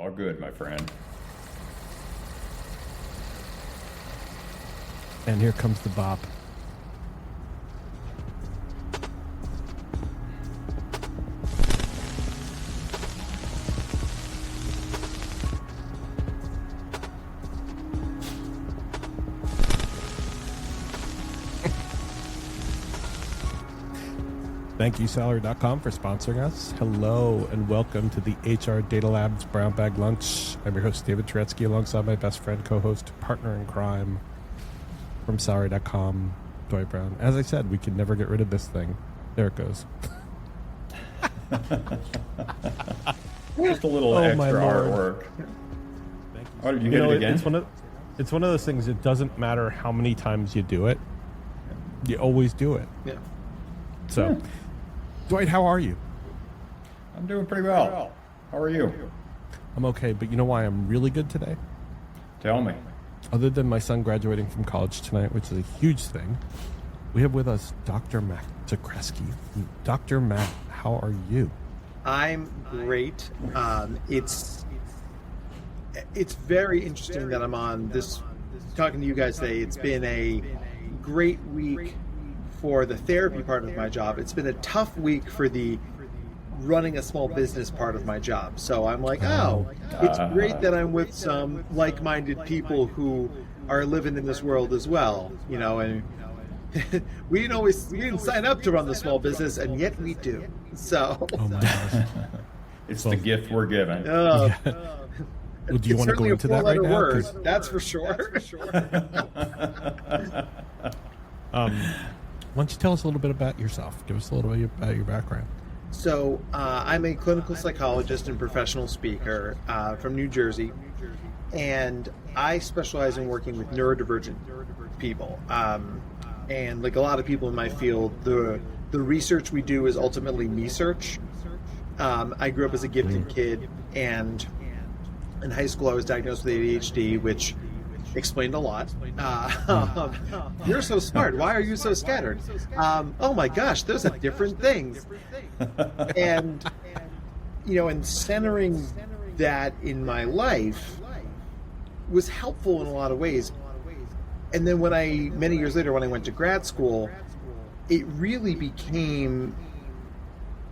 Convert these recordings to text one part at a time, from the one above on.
All good, my friend. And here comes the bop. Thank you, Salary.com, for sponsoring us. Hello and welcome to the HR Data Labs Brown Bag Lunch. I'm your host, David Turetsky, alongside my best friend, co-host, partner in crime from Salary.com, Dwight Brown. As I said, we could never get rid of this thing. There it goes. Just a little extra artwork. Thank you. Oh, did you get it again? It's one of those things, it doesn't matter how many times you do it. You always do it. Yeah. So, Dwight, how are you? I'm doing pretty well. How are you? I'm okay, but you know why I'm really good today? Tell me. Other than my son graduating from college tonight, which is a huge thing, we have with us Dr. Matt Zakreski. Dr. Matt, how are you? I'm great. It's very interesting that I'm on this, talking to you guys today. It's been a great week for the therapy part of my job. It's been a tough week for the running a small business part of my job. So I'm like, it's great that I'm with some like-minded people who are living in this world as well, you know, and we didn't sign up to run the small business, and yet we do. So Oh my gosh. It's the gift we're given. Well, do you want to go into that right now? Word, that's for sure. Why don't you tell us a little bit about yourself? Give us a little bit about your background. So I'm a clinical psychologist and professional speaker from New Jersey, and I specialize in working with neurodivergent people. And like a lot of people in my field, the research we do is ultimately me-search. I grew up as a gifted kid, and in high school I was diagnosed with ADHD, which explained a lot. You're so smart. Why are you so scattered? Oh my gosh, those are different things. And, you know, and centering that in my life was helpful in a lot of ways. And then many years later, when I went to grad school, it really became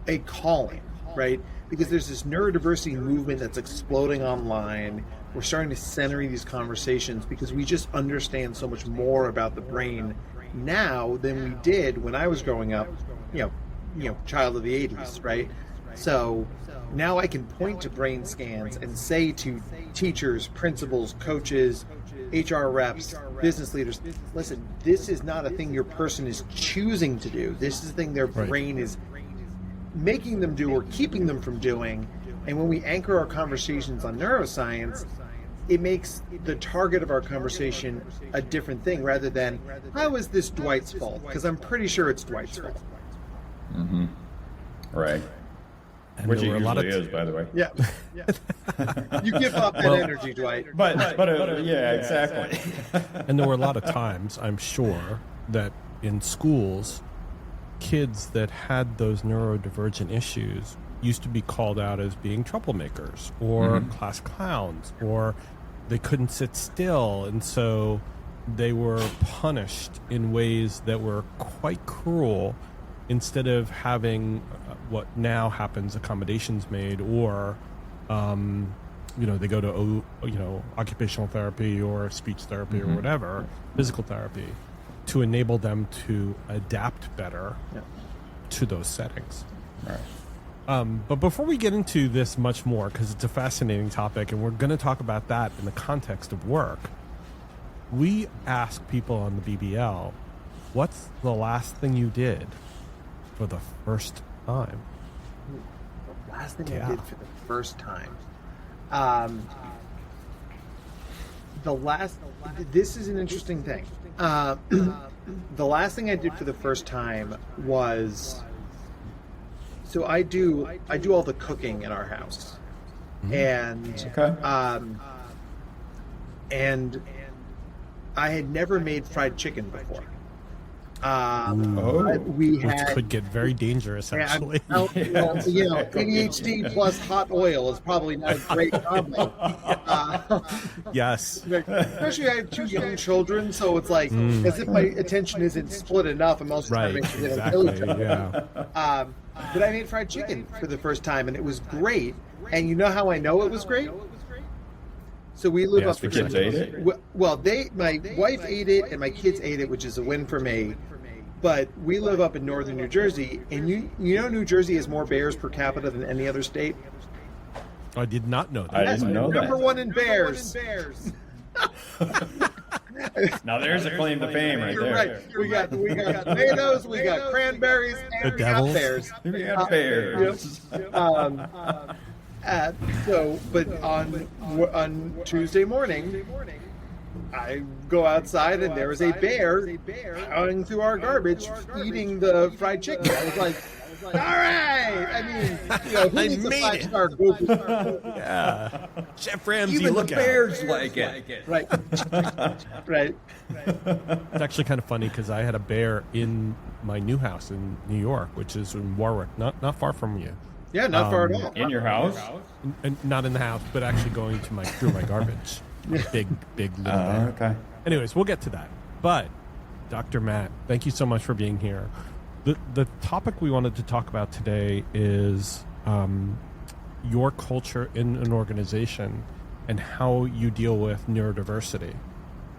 a calling, right? Because there's this neurodiversity movement that's exploding online. We're starting to center these conversations because we just understand so much more about the brain now than we did when I was growing up, you know, child of the 80s, right? So now I can point to brain scans and say to teachers, principals, coaches, HR reps, business leaders, listen, this is not a thing your person is choosing to do. This is a thing their brain is making them do or keeping them from doing. And when we anchor our conversations on neuroscience, it makes the target of our conversation a different thing rather than, how is this Dwight's fault? Because I'm pretty sure it's Dwight's fault. Mm-hmm. Right. And Which it there were a lot usually of is, by the way. Yeah. You give up that energy, Dwight. But yeah, exactly. And there were a lot of times, I'm sure, that in schools, kids that had those neurodivergent issues used to be called out as being troublemakers or class clowns, or they couldn't sit still, and so they were punished in ways that were quite cruel instead of having what now happens, accommodations made, or they go to occupational therapy or speech therapy or whatever, physical therapy, to enable them to adapt better to those settings. Right. But before we get into this much more, because it's a fascinating topic, and we're going to talk about that in the context of work, we ask people on the BBL, what's the last thing you did for the first time? The last thing I did for the first time. This is an interesting thing. The last thing I did for the first time was, so I do all the cooking in our house, and and I had never made fried chicken before, We Which had, could get very dangerous, actually. ADHD plus hot oil is probably not a great combo. Yes. Especially I have 2 young children, so it's like as if my attention isn't split enough. I'm also trying to make sure they don't kill each other. Yeah. But I made fried chicken for the first time, and it was great. And you know how I know it was great? So we live up The kids ate it? Well, my wife ate it, and my kids ate it, which is a win for me. But we live up in northern New Jersey, and you know New Jersey has more bears per capita than any other state. I did not know that. I didn't know that. Number one in bears. Now there's a claim to fame right You're there. right. We got tomatoes, we got cranberries, and we got devils. bears. We got bears. But on Tuesday morning, I go outside and there was a bear going through our garbage, eating the fried chicken. I was like, all right. I mean, who I needs a made 5-star Google? Yeah. Chef Ramsay, Even the look bears like it. Right. Right. It's actually kind of funny because I had a bear in my new house in New York, which is in Warwick, not far from you. Yeah, not far at all. In your house? And not in the house, but actually going to through my garbage. Big little bear. Okay. Anyways, we'll get to that. But Dr. Matt, thank you so much for being here. The topic we wanted to talk about today is your culture in an organization and how you deal with neurodiversity.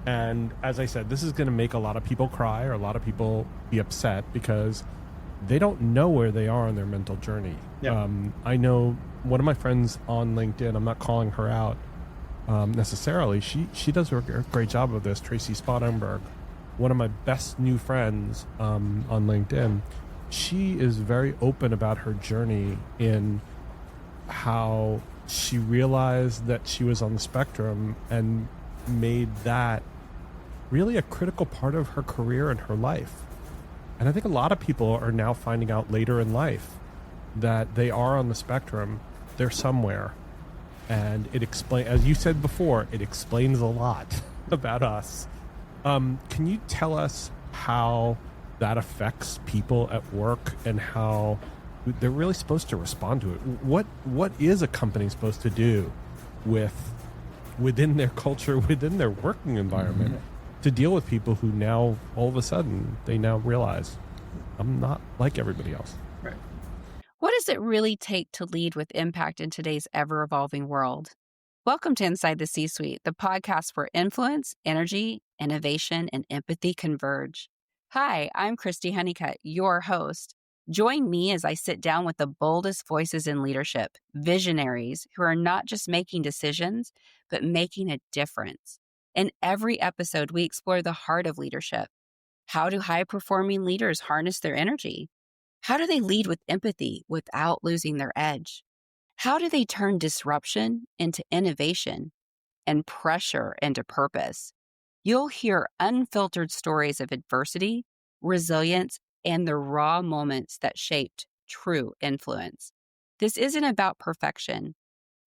And as I said, this is going to make a lot of people cry or a lot of people be upset because they don't know where they are on their mental journey. Yeah. I know one of my friends on LinkedIn, I'm not calling her out necessarily. She does a great job of this, Tracy Spottenberg, one of my best new friends on LinkedIn. She is very open about her journey in how she realized that she was on the spectrum and made that really a critical part of her career and her life. And I think a lot of people are now finding out later in life that they are on the spectrum. They're somewhere. And it explains, as you said before, it explains a lot about us. Can you tell us how that affects people at work and how they're really supposed to respond to it? What is a company supposed to do within their culture, within their working environment, to deal with people who now, all of a sudden, they now realize, I'm not like everybody else? Right. What does it really take to lead with impact in today's ever-evolving world? Welcome to Inside the C-Suite, the podcast where influence, energy, innovation, and empathy converge. Hi, I'm Christy Honeycutt, your host. Join me as I sit down with the boldest voices in leadership, visionaries who are not just making decisions, but making a difference. In every episode, we explore the heart of leadership. How do high-performing leaders harness their energy? How do they lead with empathy without losing their edge? How do they turn disruption into innovation and pressure into purpose? You'll hear unfiltered stories of adversity, resilience, and the raw moments that shaped true influence. This isn't about perfection.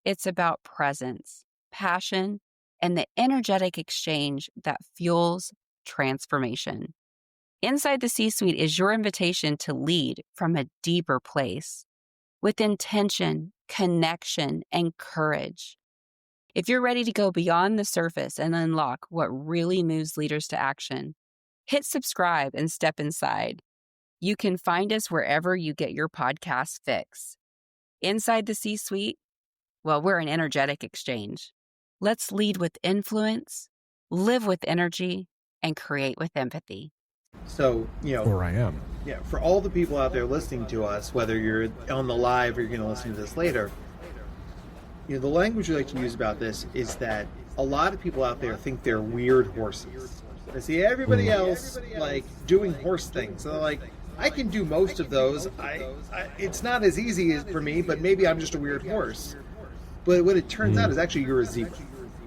It's about presence, passion, and the energetic exchange that fuels transformation. Inside the C-Suite is your invitation to lead from a deeper place with intention, connection, and courage. If you're ready to go beyond the surface and unlock what really moves leaders to action, hit subscribe and step inside. You can find us wherever you get your podcast fix. Inside the C-Suite, well, we're an energetic exchange. Let's lead with influence, live with energy, and create with empathy. So, Or I am. yeah, for all the people out there listening to us, whether you're on the live or you're going to listen to this later, the language we like to use about this is that a lot of people out there think they're weird horses. They see everybody else like doing horse things. So they're like, I can do most of those. It's not as easy as for me, but maybe I'm just a weird horse. But what it turns out is actually you're a zebra,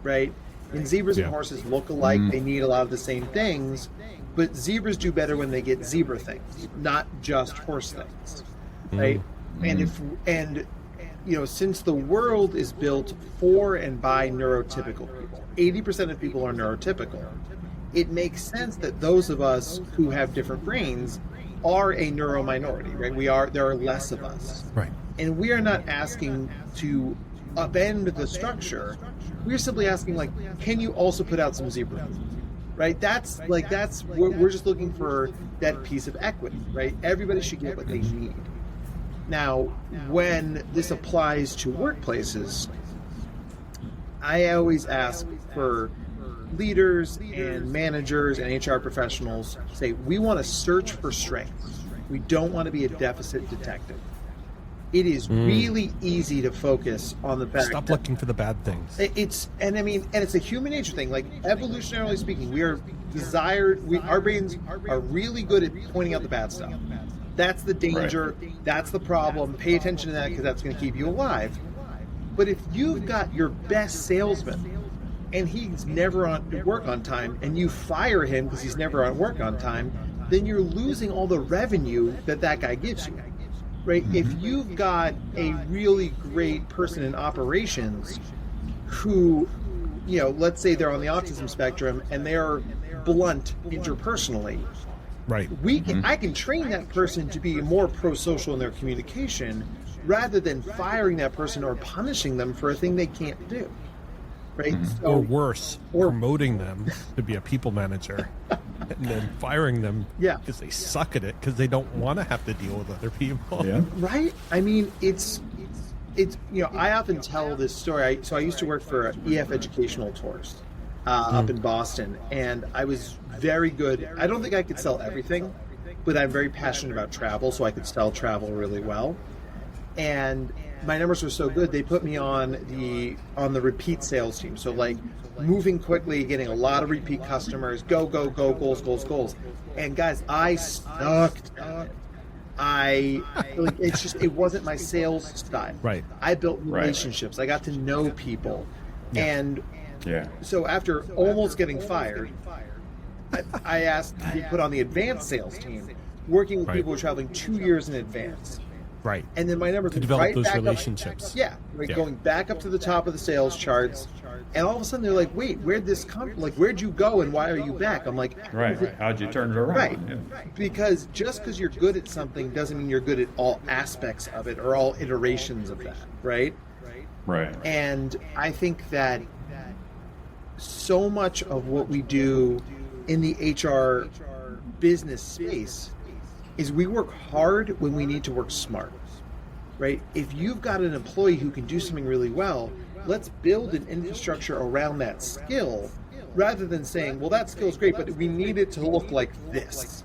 right? And zebras and horses look alike. They need a lot of the same things, but zebras do better when they get zebra things, not just horse things, right? And since the world is built for and by neurotypical people, 80% of people are neurotypical. it makes sense that those of us who have different brains are a neuro minority, right? There are less of us. Right. And we are not asking to upend the structure. We're simply asking, like, can you also put out some zebra? Right? We're just looking for that piece of equity, right? Everybody should get what they need. Now, when this applies to workplaces, I always ask for leaders and managers and HR professionals say, we want to search for strengths. We don't want to be a deficit detective. It is really easy to focus on the bad. Stop looking for the bad things. It's a human nature thing. Like, evolutionarily speaking, our brains are really good at pointing out the bad stuff. That's the danger. Right. That's the problem. Pay attention to that because that's going to keep you alive. But if you've got your best salesman and he's never on work on time, and you fire him because he's never on work on time, then you're losing all the revenue that guy gives you. Right? Mm-hmm. If you've got a really great person in operations who, let's say they're on the autism spectrum and they're blunt interpersonally, right? I can train that person to be more pro-social in their communication rather than firing that person or punishing them for a thing they can't do. Right? So, or worse, promoting them to be a people manager and then firing them because they suck at it because they don't want to have to deal with other people. Yeah. Right? I mean, it's I often tell this story. I used to work for EF Educational Tours up in Boston, and I was very good. I don't think I could sell everything, but I'm very passionate about travel, so I could sell travel really well. And my numbers were so good, they put me on the repeat sales team. So, like, moving quickly, getting a lot of repeat customers, go, goals. And guys, I sucked at it. It wasn't my sales style. Right. I built relationships. I got to know people. Yeah. And so after almost getting fired, I asked to be put on the advanced sales team, working with people who are traveling 2 years in advance. Right. And then my numbers to develop right those back relationships. Up, going back up to the top of the sales charts. And all of a sudden they're like, wait, where'd this come? Like, where'd you go and why are you back? I'm like, right. How'd you turn it around? Right. Yeah. Because just because you're good at something doesn't mean you're good at all aspects of it or all iterations of that. Right. Right. And I think that so much of what we do in the HR business space is we work hard when we need to work smart, right? If you've got an employee who can do something really well, let's build an infrastructure around that skill rather than saying, well, that skill's great, but we need it to look like this.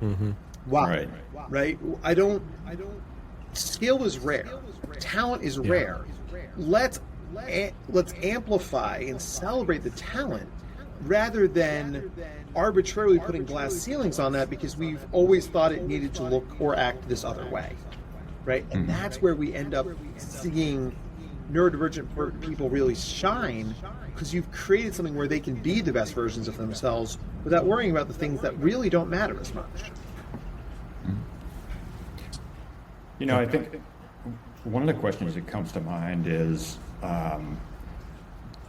Mm-hmm. Wow. Right? Skill is rare. Talent is rare. Let's amplify and celebrate the talent rather than arbitrarily putting glass ceilings on that because we've always thought it needed to look or act this other way, right? And that's where we end up seeing neurodivergent people really shine because you've created something where they can be the best versions of themselves without worrying about the things that really don't matter as much. I think one of the questions that comes to mind is,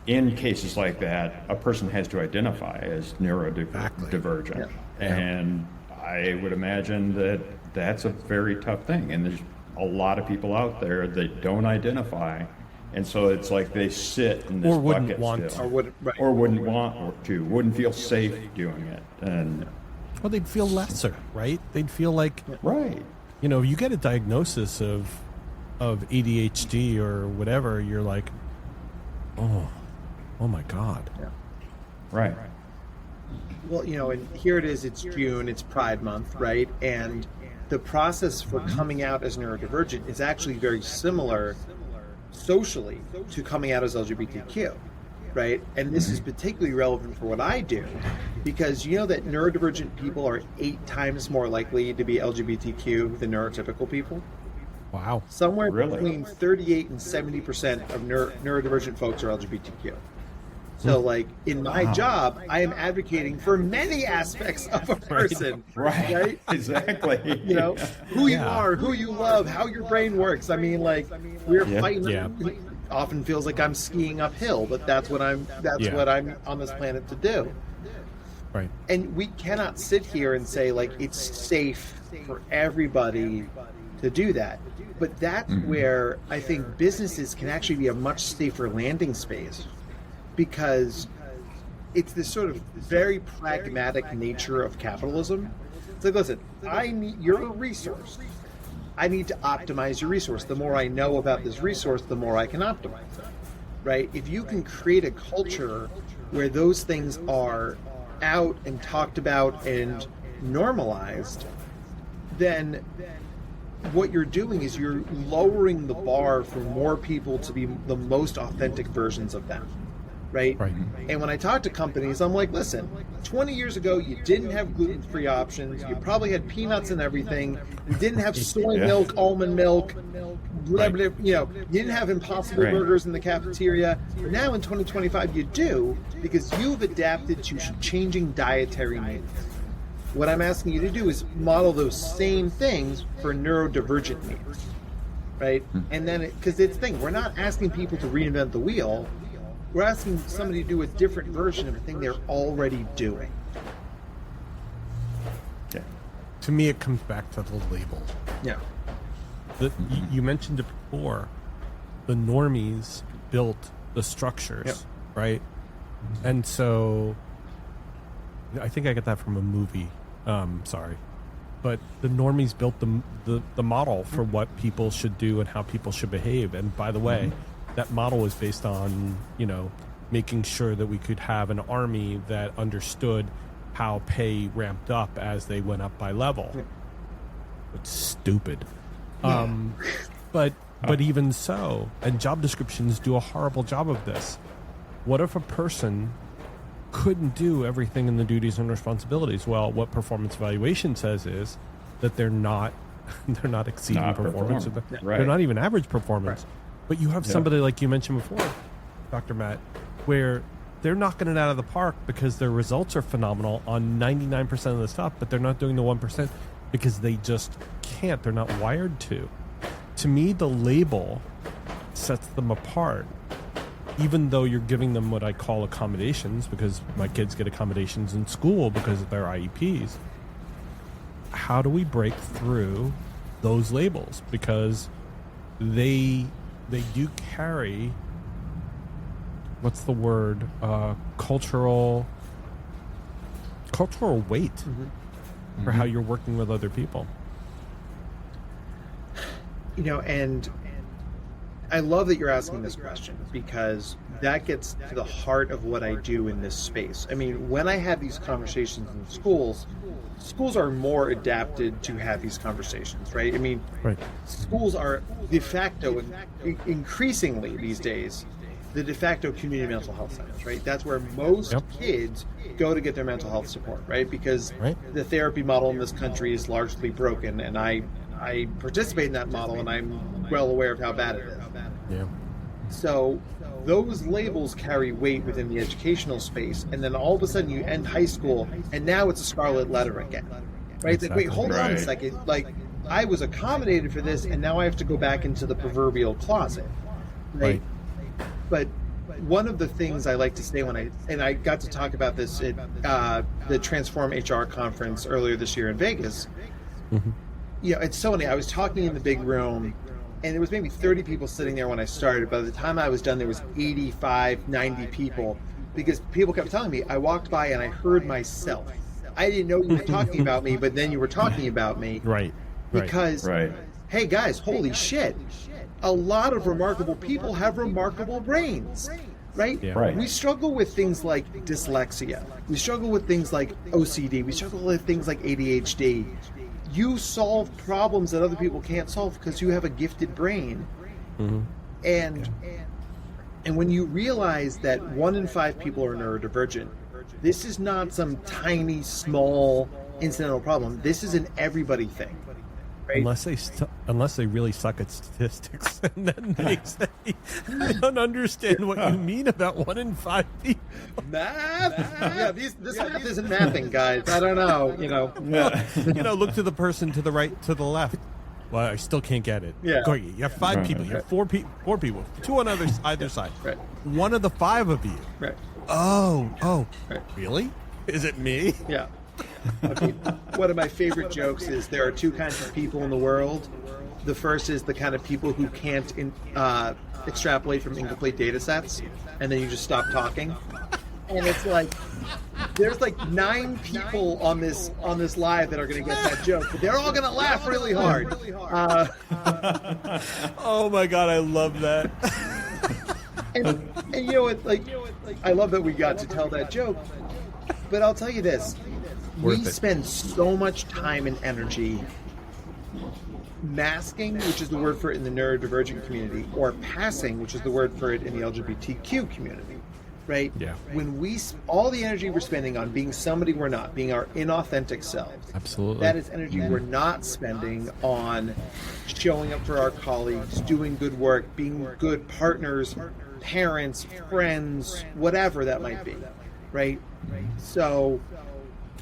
in cases like that, a person has to identify as neurodivergent. Yeah. And I would imagine that that's a very tough thing. And there's a lot of people out there that don't identify. And so it's like they sit in this bucket still. Or wouldn't want to, wouldn't feel safe doing it. And well, they'd feel lesser, right? They'd feel like, you get a diagnosis of ADHD or whatever, you're like, oh my God. Yeah. Right. Well, and here it is, it's June, it's Pride Month, right? And the process for coming out as neurodivergent is actually very similar socially to coming out as LGBTQ, right? And this is particularly relevant for what I do because you know that neurodivergent people are 8 times more likely to be LGBTQ than neurotypical people? Wow. Somewhere between 38 and 70% of neurodivergent folks are LGBTQ. So, like, in my job, I am advocating for many aspects of a person. Right? Exactly. Who you are, who you love, how your brain works. I mean, like, we're fighting. It often feels like I'm skiing uphill, but that's what I'm on this planet to do. Right. And we cannot sit here and say, like, it's safe for everybody to do that. But that's where I think businesses can actually be a much safer landing space, because it's this sort of very pragmatic nature of capitalism. It's like, listen, you're a resource. I need to optimize your resource. The more I know about this resource, the more I can optimize it, right? If you can create a culture where those things are out and talked about and normalized, then what you're doing is you're lowering the bar for more people to be the most authentic versions of them, right? And when I talk to companies, I'm like, listen, 20 years ago, you didn't have gluten-free options. You probably had peanuts and everything. You didn't have soy milk, almond milk, blah, blah, you didn't have Impossible Burgers in the cafeteria. Now in 2025, you do, because you've adapted to changing dietary needs. What I'm asking you to do is model those same things for neurodivergent needs, right? And then, because it's the thing, we're not asking people to reinvent the wheel. We're asking somebody to do a different version of a thing they're already doing. Yeah. To me, it comes back to the label. Yeah. You mentioned it before. The normies built the structures, right? And so I think I got that from a movie. Sorry. But the normies built the model for what people should do and how people should behave. And by the way, that model was based on, making sure that we could have an army that understood how pay ramped up as they went up by level. It's stupid. But even so, and job descriptions do a horrible job of this. What if a person couldn't do everything in the duties and responsibilities? Well, what performance evaluation says is that they're not exceeding performance. They're not even average performance. But you have somebody like you mentioned before, Dr. Matt, where they're knocking it out of the park because their results are phenomenal on 99% of the stuff, but they're not doing the 1% because they just can't. They're not wired to. To me, the label sets them apart, even though you're giving them what I call accommodations, because my kids get accommodations in school because of their IEPs. How do we break through those labels? Because they do carry, what's the word, cultural weight for how you're working with other people. And I love that you're asking this question, because that gets to the heart of what I do in this space. I mean, when I have these conversations in schools are more adapted to have these conversations, right? I mean, schools are de facto, increasingly these days, the de facto community mental health centers, right? That's where most kids go to get their mental health support, right? Because the therapy model in this country is largely broken, and I participate in that model, and I'm well aware of how bad it is. Yeah. So those labels carry weight within the educational space, and then all of a sudden you end high school, and now it's a scarlet letter again, right? It's like, wait, hold on a second. Like, I was accommodated for this, and now I have to go back into the proverbial closet, right? But one of the things I like to say I got to talk about this at the Transform HR conference earlier this year in Vegas. It's so funny. I was talking in the big room, and there was maybe 30 people sitting there when I started. By the time I was done, there was 85, 90 people, because people kept telling me, I walked by and I heard myself. I didn't know you were talking about me, but then you were talking about me. Because, hey guys, holy shit. A lot of remarkable people have remarkable brains, right? We struggle with things like dyslexia. We struggle with things like OCD. We struggle with things like ADHD. You solve problems that other people can't solve because you have a gifted brain. And when you realize that 1 in 5 people are neurodivergent, this is not some tiny, small, incidental problem. This is an everybody thing. Right? Unless they really suck at statistics, and then they say, I don't understand what you mean about 1 in 5 people. Math? This math isn't mathing, guys. I don't know. Look to the person to the right, to the left. Well, I still can't get it. Great. You have 5 people. You have 4 people. 2 on either side. 1 of the 5 of you. Oh. Really? Is it me? Yeah. I mean, one of my favorite jokes is there are two kinds of people in the world. The first is the kind of people who can't extrapolate from incomplete data sets, and then you just stop talking. And it's like, there's like 9 people on this live that are going to get that joke, but they're all going to laugh really hard. Oh my God, I love that. And you know what? Like, I love that we got to tell that joke. But I'll tell you this: we spend so much time and energy masking, which is the word for it in the neurodivergent community, or passing, which is the word for it in the LGBTQ community. Right? Yeah. When all the energy we're spending on being somebody we're not, being our inauthentic selves. Absolutely. That is energy we're not spending on showing up for our colleagues, doing good work, being good partners, parents, friends, whatever that might be. Right? So.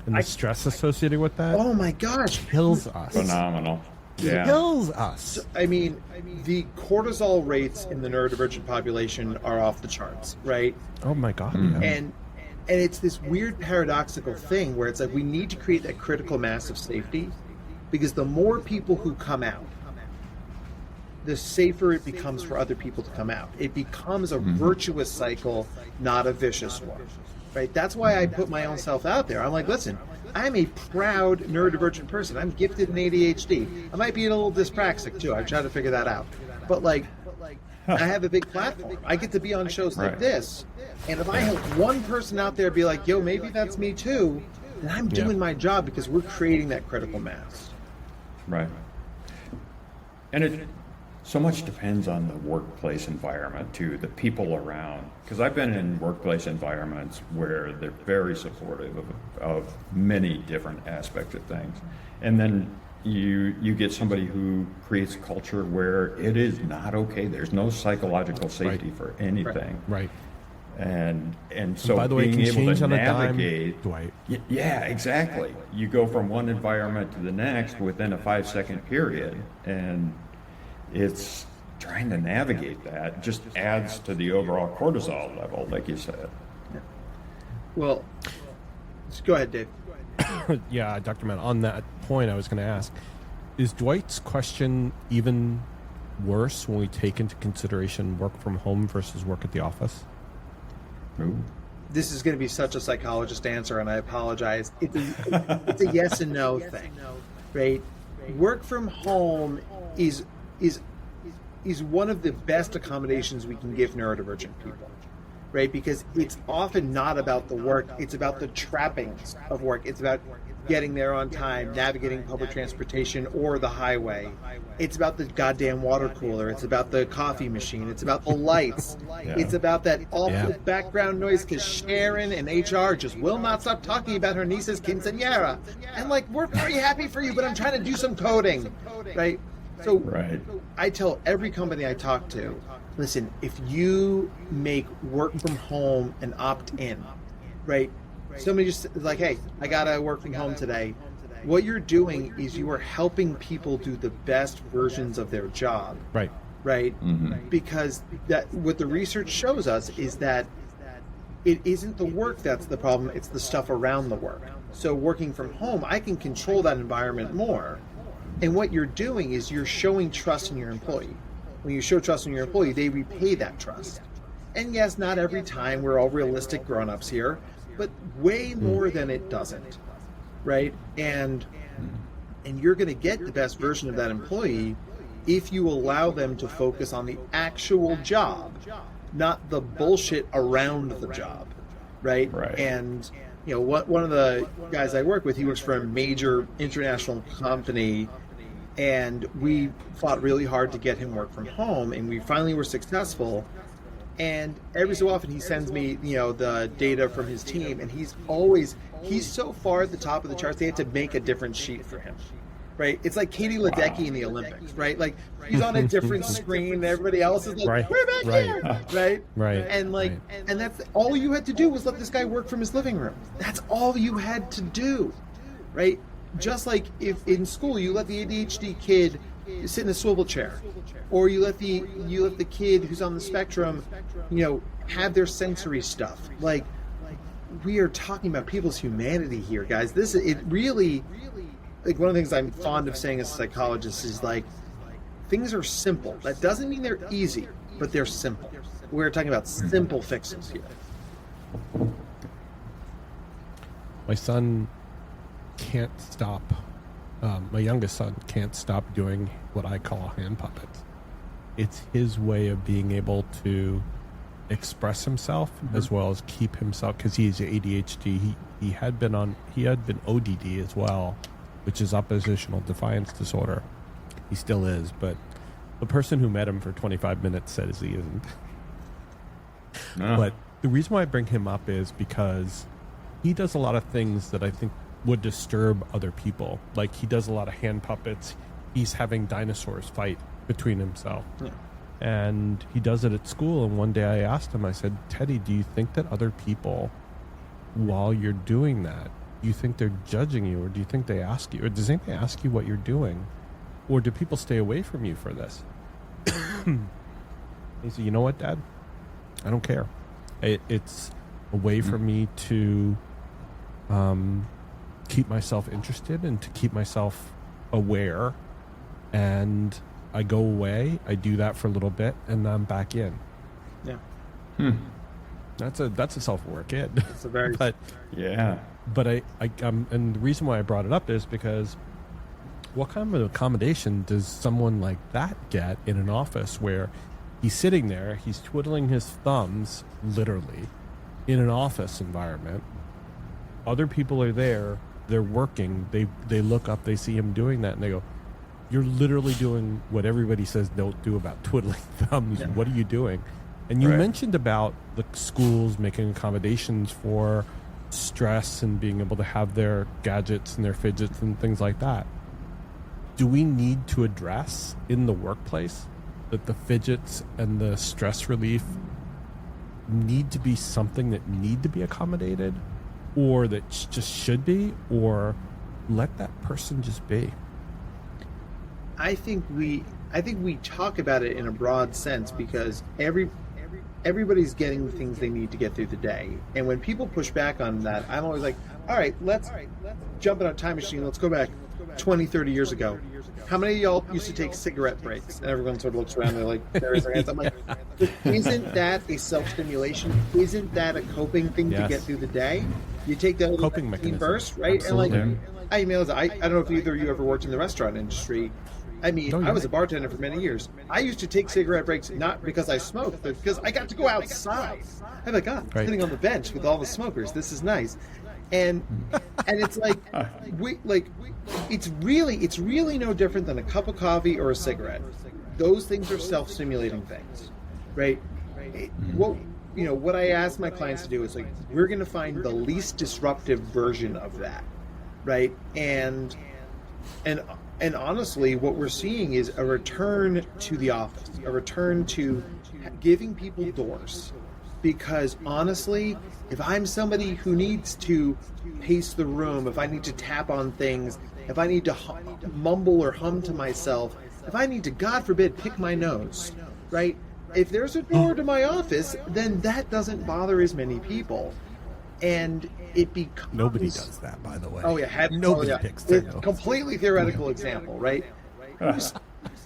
And the stress associated with that? Oh my gosh. Kills us. Phenomenal. Yeah. Kills us. I mean, the cortisol rates in the neurodivergent population are off the charts, right? Oh my God. Mm-hmm. Yeah. And it's this weird paradoxical thing where it's like we need to create that critical mass of safety, because the more people who come out, the safer it becomes for other people to come out. It becomes a virtuous cycle, not a vicious one, right? That's why I put my own self out there. I'm like, listen, I'm a proud neurodivergent person. I'm gifted in ADHD. I might be a little dyspraxic too. I've tried to figure that out. But like, I have a big platform. I get to be on shows like this. And if I help one person out there be like, yo, maybe that's me too, then I'm doing my job, because we're creating that critical mass. Right. And so much depends on the workplace environment too, the people around. Because I've been in workplace environments where they're very supportive of many different aspects of things. And then you get somebody who creates a culture where it is not okay. There's no psychological safety for anything. Right. And so by the way, being it can able change to on navigate, a dime, Dwight. Yeah, exactly. You go from one environment to the next within a 5-second period, and it's trying to navigate that just adds to the overall cortisol level, like you said. Well, just go ahead, Dave. Yeah, Dr. Mann, on that point I was going to ask, is Dwight's question even worse when we take into consideration work from home versus work at the office? Ooh. This is going to be such a psychologist answer, and I apologize. It's a yes and no thing, right? Work from home is one of the best accommodations we can give neurodivergent people, right? Because it's often not about the work, it's about the trappings of work. It's about getting there on time, navigating public transportation or the highway. It's about the goddamn water cooler. It's about the coffee machine. It's about the lights. It's about that awful background noise, because Sharon and HR just will not stop talking about her niece's quinceañera. And like, we're very happy for you, but I'm trying to do some coding, right? So I tell every company I talk to, listen, if you make work from home an opt-in, right? Somebody just is like, hey, I gotta work from home today. What you're doing is you are helping people do the best versions of their job. Right. Mm-hmm. Because that what the research shows us is that it isn't the work that's the problem, it's the stuff around the work. So working from home, I can control that environment more. And what you're doing is you're showing trust in your employee. When you show trust in your employee, they repay that trust. And yes, not every time, we're all realistic grown-ups here, but way more than it doesn't, right? And you're going to get the best version of that employee if you allow them to focus on the actual job, not the bullshit around the job, right? And you know, one of the guys I work with, he works for a major international company, and we fought really hard to get him work from home, and we finally were successful. And every so often he sends me, you know, the data from his team, and he's so far at the top of the charts, they had to make a different sheet for him, right? It's like Katie Ledecky in the Olympics, right? Like, he's on a different screen, and everybody else is like, we're back here, right? And like, and that's all you had to do was let this guy work from his living room. That's all you had to do, right? Just like if in school you let the ADHD kid sit in a swivel chair, or you let the kid who's on the spectrum, you know, have their sensory stuff. Like, we are talking about people's humanity here, guys. It really, like, one of the things I'm fond of saying as a psychologist is, like, things are simple. That doesn't mean they're easy, but they're simple. We're talking about simple fixes here. My son can't stop, my youngest son can't stop doing what I call hand puppets. It's his way of being able to express himself as well as keep himself, because he's ADHD. He had been ODD as well, which is oppositional defiance disorder. He still is, but the person who met him for 25 minutes says he isn't. No. But the reason why I bring him up is because he does a lot of things that I think would disturb other people. Like, he does a lot of hand puppets. He's having dinosaurs fight between himself. Yeah. And he does it at school. And one day I asked him, I said, Teddy, do you think that other people, while you're doing that, do you think they're judging you? Or do you think they ask you, or does anybody ask you what you're doing? Or do people stay away from you for this? He said, you know what, Dad? I don't care. It's a way for me to keep myself interested and to keep myself aware. And I go away, I do that for a little bit, and I'm back in. Yeah. That's a self-aware kid. It's a very... Yeah. But and the reason why I brought it up is because what kind of accommodation does someone like that get in an office where he's sitting there, he's twiddling his thumbs, literally, in an office environment. Other people are there, they're working, they look up, they see him doing that, and they go, you're literally doing what everybody says don't do about twiddling thumbs. Yeah. What are you doing? And you mentioned about the schools making accommodations for stress and being able to have their gadgets and their fidgets and things like that. Do we need to address in the workplace that the fidgets and the stress relief need to be something that need to be accommodated, or that just should be, or let that person just be? I think we talk about it in a broad sense because everybody's getting the things they need to get through the day. And when people push back on that, I'm always like, all right, let's jump in a time machine. Let's go back 20, 30 years ago. How many of y'all used to take cigarette breaks? And everyone sort of looks around, they're like, there's their hands. I'm like, isn't that a self-stimulation? Isn't that a coping thing to get through the day? You take that coping mechanism burst, right? Absolutely. And like, I don't know if either of you ever worked in the restaurant industry. I mean, I was a bartender for many years. I used to take cigarette breaks not because I smoked, but because I got to go outside. I'm like, God, I'm sitting on the bench with all the smokers. This is nice. And it's like, it's really no different than a cup of coffee or a cigarette. Those things are self-stimulating things, right? What I ask my clients to do is, like, we're going to find the least disruptive version of that, right? And honestly, what we're seeing is a return to the office, a return to giving people doors. Because honestly, if I'm somebody who needs to pace the room, if I need to tap on things, if I need to mumble or hum to myself, if I need to, God forbid, pick my nose, right? If there's a door to my office, then that doesn't bother as many people. And it becomes... Nobody does that, by the way. Oh, yeah. Nobody picks their nose. Completely theoretical example, right?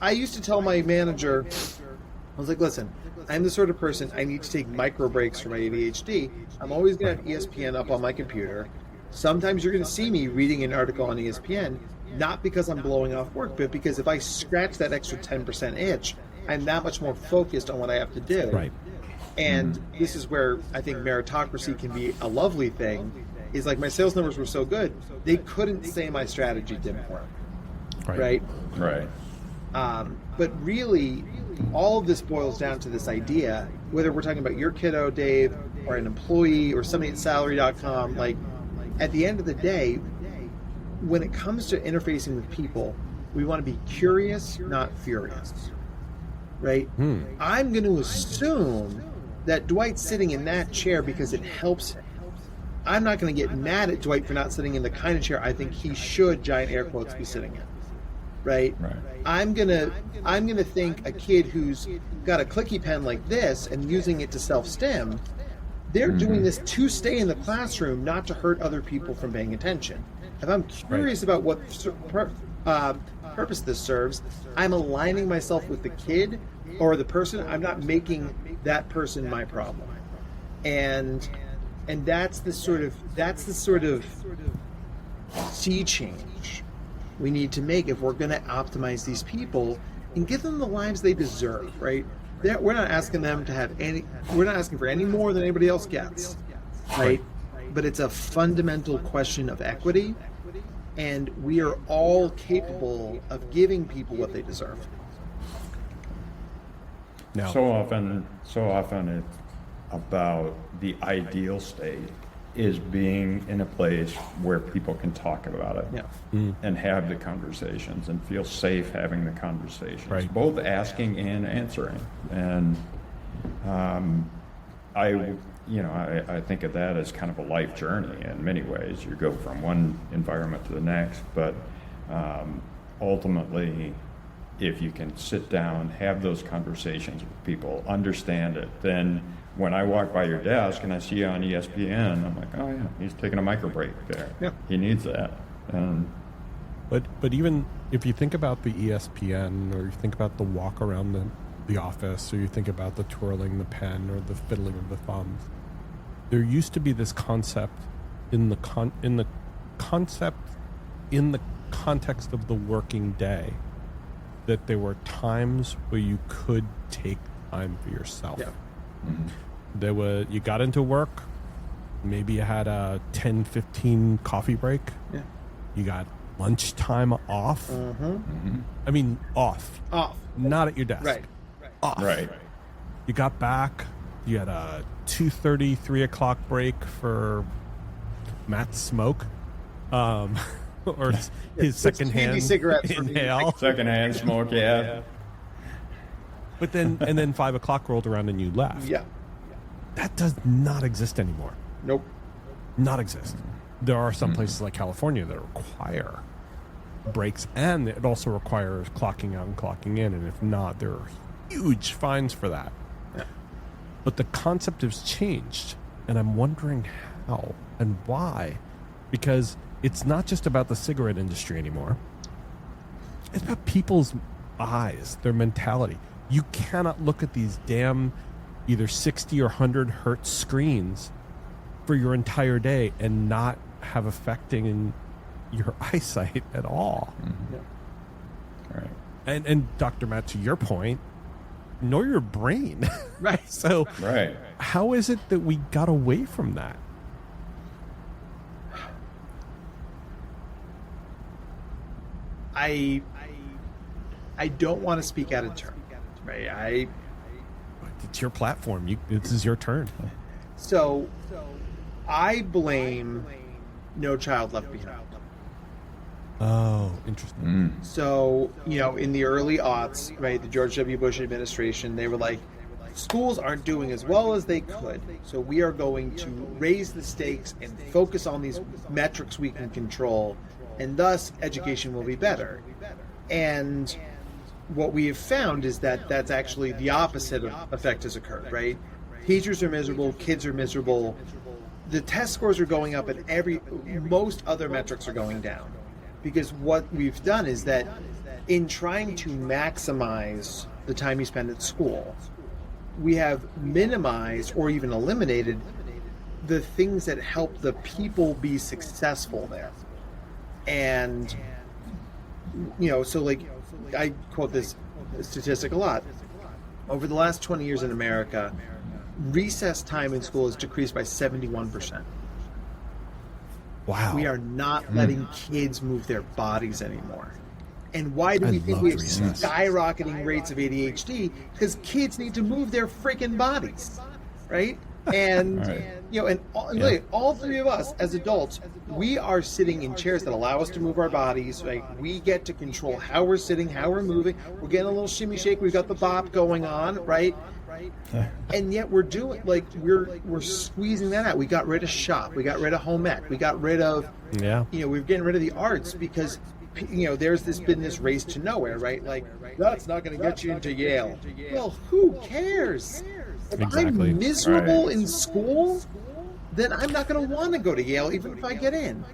I used to tell my manager, I was like, listen, I'm the sort of person, I need to take micro breaks for my ADHD. I'm always going to have ESPN up on my computer. Sometimes you're going to see me reading an article on ESPN, not because I'm blowing off work, but because if I scratch that extra 10% itch, I'm that much more focused on what I have to do. Right. And this is where I think meritocracy can be a lovely thing, is like my sales numbers were so good, they couldn't say my strategy didn't work. Right? But really, all of this boils down to this idea, whether we're talking about your kiddo, Dave, or an employee, or somebody at salary.com, like, at the end of the day, when it comes to interfacing with people, we want to be curious, not furious. Right? I'm going to assume that Dwight's sitting in that chair because it helps him. I'm not going to get mad at Dwight for not sitting in the kind of chair I think he should, giant air quotes, be sitting in. Right? I'm gonna think a kid who's got a clicky pen like this and using it to self-stim, They're doing this to stay in the classroom, not to hurt other people from paying attention. If I'm curious about what purpose this serves, I'm aligning myself with the kid or the person. I'm not making that person my problem. And that's the sort of sea change we need to make if we're going to optimize these people and give them the lives they deserve, right? We're not asking them to have we're not asking for any more than anybody else gets, right? But it's a fundamental question of equity, and we are all capable of giving people what they deserve. Now, so often it's about the ideal state is being in a place where people can talk about it and have the conversations and feel safe having the conversations, both asking and answering. And I think of that as kind of a life journey in many ways. You go from one environment to the next, but ultimately, if you can sit down, have those conversations with people, understand it, then when I walk by your desk and I see you on ESPN, I'm like, oh yeah, he's taking a micro break there. Yeah. He needs that. But even if you think about the ESPN, or you think about the walk around the office, or you think about the twirling the pen or the fiddling of the thumbs, there used to be this concept in the context of the working day, that there were times where you could take time for yourself. Yeah. Mm-hmm. You got into work, maybe you had a 10-15 coffee break. Yeah. You got lunchtime off. Mm-hmm. Mm-hmm. I mean, off. Not at your desk. Right. Off. Right. You got back, you had a 2:30, 3 o'clock break for Matt's smoke. Or his secondhand inhale. Secondhand smoke, yeah. But then 5 o'clock rolled around and you left. Yeah. That does not exist anymore. Nope. Not exist. There are some places like California that require breaks, and it also requires clocking out and clocking in, and if not, there are huge fines for that. Yeah. But the concept has changed, and I'm wondering how and why, because it's not just about the cigarette industry anymore. It's about people's eyes, their mentality. You cannot look at these damn either 60 or 100 hertz screens for your entire day and not have affecting in your eyesight at all. Mm-hmm. Yeah. Right. And Dr. Matt, to your point, know your brain. Right. So how is it that we got away from that? I don't want to speak out of turn, right? It's your platform. This is your turn. So I blame No Child Left Behind. Oh, interesting. So, in the early aughts, right, the George W. Bush administration, they were like, schools aren't doing as well as they could, so we are going to raise the stakes and focus on these metrics we can control, and thus education will be better. And what we have found is that that's actually the opposite effect has occurred, right? Teachers are miserable, kids are miserable, the test scores are going up, and most other metrics are going down. Because what we've done is that in trying to maximize the time you spend at school, we have minimized or even eliminated the things that help the people be successful there. And, so like, I quote this statistic a lot. Over the last 20 years in America, recess time in school has decreased by 71%. Wow. We are not letting kids move their bodies anymore. And why do we think we have skyrocketing rates of ADHD? Because kids need to move their freaking bodies, right? And all three of us as adults, we are sitting in chairs that allow us to move our bodies. Right? We get to control how we're sitting, how we're moving. We're getting a little shimmy shake. We've got the bop going on, right? And yet we're doing we're squeezing that out. We got rid of shop. We got rid of home ec. We got rid of we're getting rid of the arts because there's been this race to nowhere, right? Like that's not going to get you into Yale. Well, who cares? Exactly. I'm miserable Right. in school, then I'm not going to want to go to Yale, even if I get in.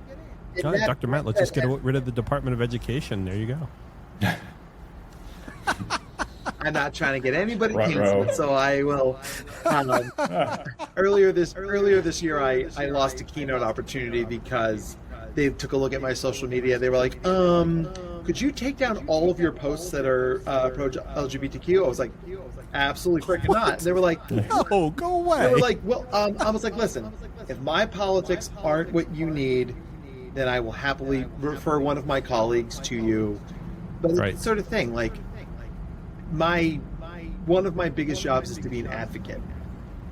And All right, that- Dr. Matt, let's just get rid of the Department of Education. There you go. I'm not trying to get anybody Front canceled, row. so I will. Earlier this year, I lost a keynote opportunity because they took a look at my social media. They were like, could you take down all of your posts that are pro LGBTQ? I was like, absolutely freaking not. And they were like, No, go away. they were like, well, I was like, listen, if my politics aren't what you need, then I will happily refer one of my colleagues to you. But it's Right. the sort of thing, like, one of my biggest jobs is to be an advocate.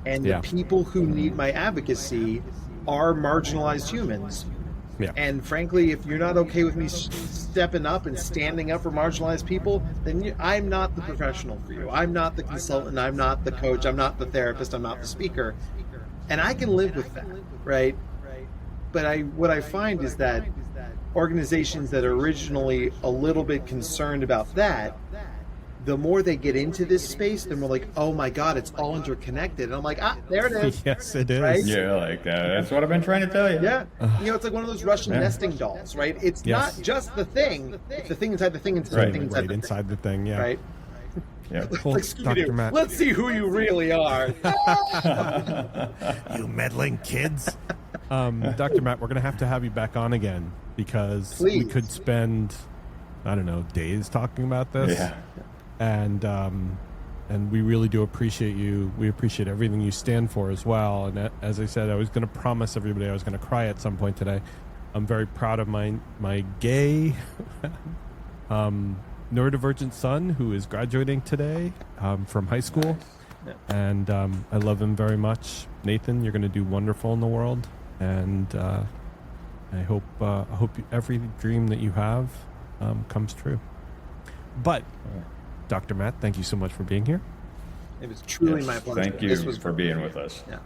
And Yeah. the people who need my advocacy are marginalized humans. Yeah. And frankly, if you're not okay with me stepping up and standing up for marginalized people, then I'm not the professional for you. I'm not the consultant. I'm not the coach. I'm not the therapist. I'm not the speaker. And I can live with that, right? But what I find is that organizations that are originally a little bit concerned about that, the more they get into this space, the more like, oh my God, it's all interconnected. And I'm like, there it is. Yes, it is. Right? Yeah, like that's what I've been trying to tell you. Yeah. It's like one of those Russian nesting dolls, right? It's Yes. not just the thing. It's the thing inside the thing inside Right. the thing inside Right the inside the thing, yeah. thing. Right? Yeah. Well, Like Dr. Scooby-Doo. Matt, Let's see who you really are. you meddling kids. Dr. Matt, we're going to have you back on again because we Please. could spend, I don't know, days talking about this. Yeah. And we really do appreciate you. We appreciate everything you stand for as well. And as I said, I was going to promise everybody I was going to cry at some point today. I'm very proud of my gay neurodivergent son who is graduating today from high school. Yeah. And I love him very much. Nathan, you're going to do wonderful in the world. And I hope every dream that you have comes true. But Dr. Matt, thank you so much for being here. It was truly Yes, my pleasure. Thank you This was for being with us. Yeah.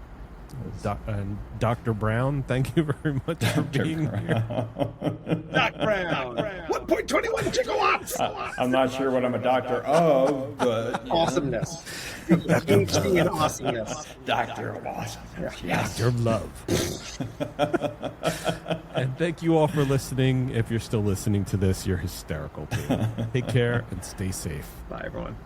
And Dr. Brown, thank you very much for being here. Doc Brown. 1.21 gigawatts. I'm not sure what I'm a doctor of, but Awesomeness. PhD in awesomeness. doctor of awesome. Yes. Doctor of Love. And thank you all for listening. If you're still listening to this, you're hysterical too. Take care and stay safe. Bye, everyone.